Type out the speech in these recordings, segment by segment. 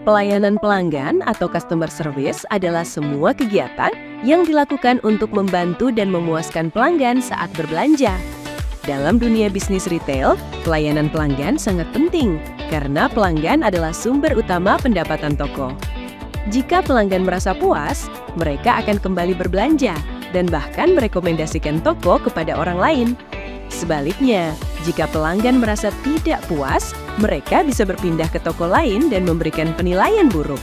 Pelayanan pelanggan atau customer service adalah semua kegiatan yang dilakukan untuk membantu dan memuaskan pelanggan saat berbelanja. Dalam dunia bisnis retail, pelayanan pelanggan sangat penting karena pelanggan adalah sumber utama pendapatan toko. Jika pelanggan merasa puas, mereka akan kembali berbelanja dan bahkan merekomendasikan toko kepada orang lain. Sebaliknya, jika pelanggan merasa tidak puas, mereka bisa berpindah ke toko lain dan memberikan penilaian buruk.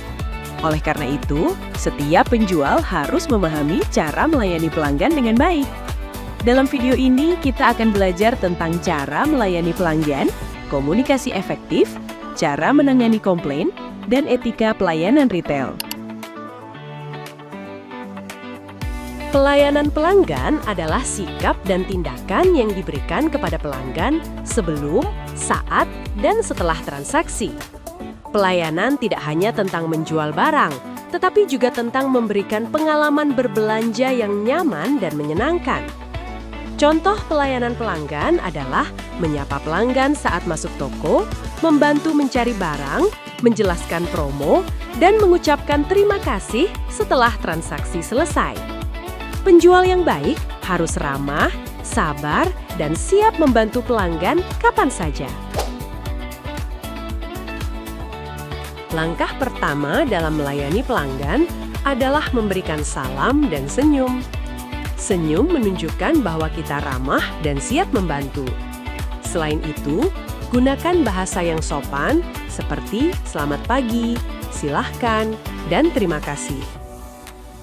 Oleh karena itu, setiap penjual harus memahami cara melayani pelanggan dengan baik. Dalam video ini, kita akan belajar tentang cara melayani pelanggan, komunikasi efektif, cara menangani komplain, dan etika pelayanan retail. Pelayanan pelanggan adalah sikap dan tindakan yang diberikan kepada pelanggan sebelum, saat, dan setelah transaksi. Pelayanan tidak hanya tentang menjual barang, tetapi juga tentang memberikan pengalaman berbelanja yang nyaman dan menyenangkan. Contoh pelayanan pelanggan adalah menyapa pelanggan saat masuk toko, membantu mencari barang, menjelaskan promo, dan mengucapkan terima kasih setelah transaksi selesai. Penjual yang baik harus ramah, sabar, dan siap membantu pelanggan kapan saja. Langkah pertama dalam melayani pelanggan adalah memberikan salam dan senyum. Senyum menunjukkan bahwa kita ramah dan siap membantu. Selain itu, gunakan bahasa yang sopan seperti selamat pagi, silahkan, dan terima kasih.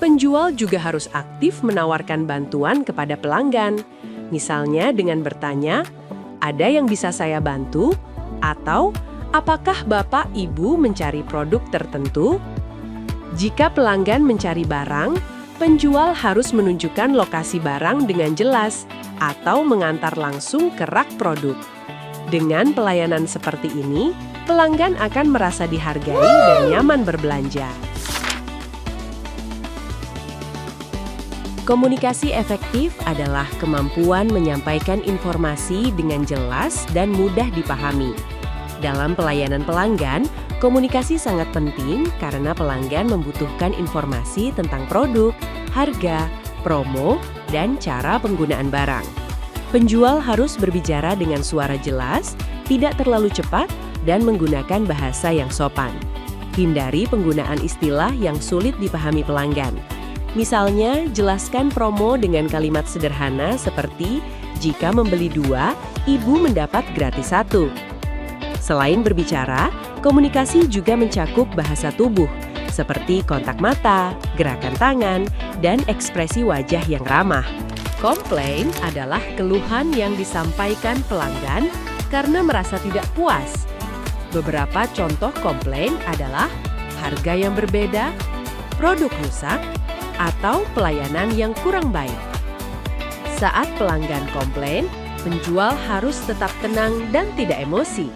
Penjual juga harus aktif menawarkan bantuan kepada pelanggan, misalnya dengan bertanya, "Ada yang bisa saya bantu?" atau "Apakah Bapak Ibu mencari produk tertentu?" Jika pelanggan mencari barang, penjual harus menunjukkan lokasi barang dengan jelas atau mengantar langsung ke rak produk. Dengan pelayanan seperti ini, pelanggan akan merasa dihargai dan nyaman berbelanja. Komunikasi efektif adalah kemampuan menyampaikan informasi dengan jelas dan mudah dipahami. Dalam pelayanan pelanggan, komunikasi sangat penting karena pelanggan membutuhkan informasi tentang produk, harga, promo, dan cara penggunaan barang. Penjual harus berbicara dengan suara jelas, tidak terlalu cepat, dan menggunakan bahasa yang sopan. Hindari penggunaan istilah yang sulit dipahami pelanggan. Misalnya, jelaskan promo dengan kalimat sederhana seperti, "Jika membeli 2, ibu mendapat gratis 1. Selain berbicara, komunikasi juga mencakup bahasa tubuh, seperti kontak mata, gerakan tangan, dan ekspresi wajah yang ramah. Komplain adalah keluhan yang disampaikan pelanggan karena merasa tidak puas. Beberapa contoh komplain adalah harga yang berbeda, produk rusak, atau pelayanan yang kurang baik. Saat pelanggan komplain, penjual harus tetap tenang dan tidak emosi.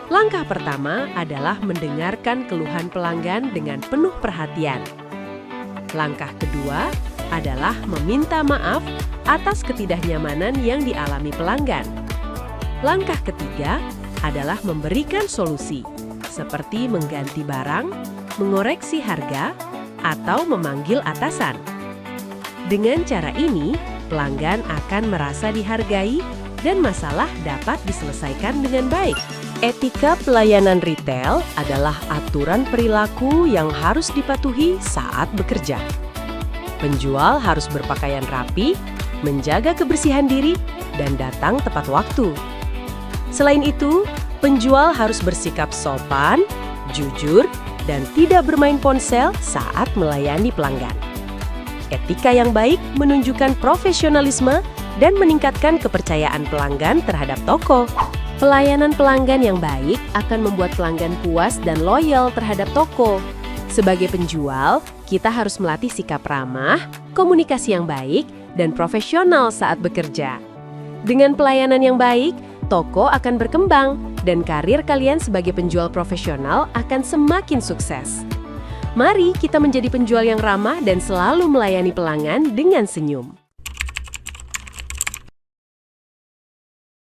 Langkah pertama adalah mendengarkan keluhan pelanggan dengan penuh perhatian. Langkah kedua adalah meminta maaf atas ketidaknyamanan yang dialami pelanggan. Langkah ketiga adalah memberikan solusi, seperti mengganti barang, mengoreksi harga, atau memanggil atasan. Dengan cara ini, pelanggan akan merasa dihargai dan masalah dapat diselesaikan dengan baik. Etika pelayanan retail adalah aturan perilaku yang harus dipatuhi saat bekerja. Penjual harus berpakaian rapi, menjaga kebersihan diri, dan datang tepat waktu. Selain itu, penjual harus bersikap sopan, jujur, dan tidak bermain ponsel saat melayani pelanggan. Etika yang baik menunjukkan profesionalisme dan meningkatkan kepercayaan pelanggan terhadap toko. Pelayanan pelanggan yang baik akan membuat pelanggan puas dan loyal terhadap toko. Sebagai penjual, kita harus melatih sikap ramah, komunikasi yang baik, dan profesional saat bekerja. Dengan pelayanan yang baik, toko akan berkembang dan karir kalian sebagai penjual profesional akan semakin sukses. Mari kita menjadi penjual yang ramah dan selalu melayani pelanggan dengan senyum.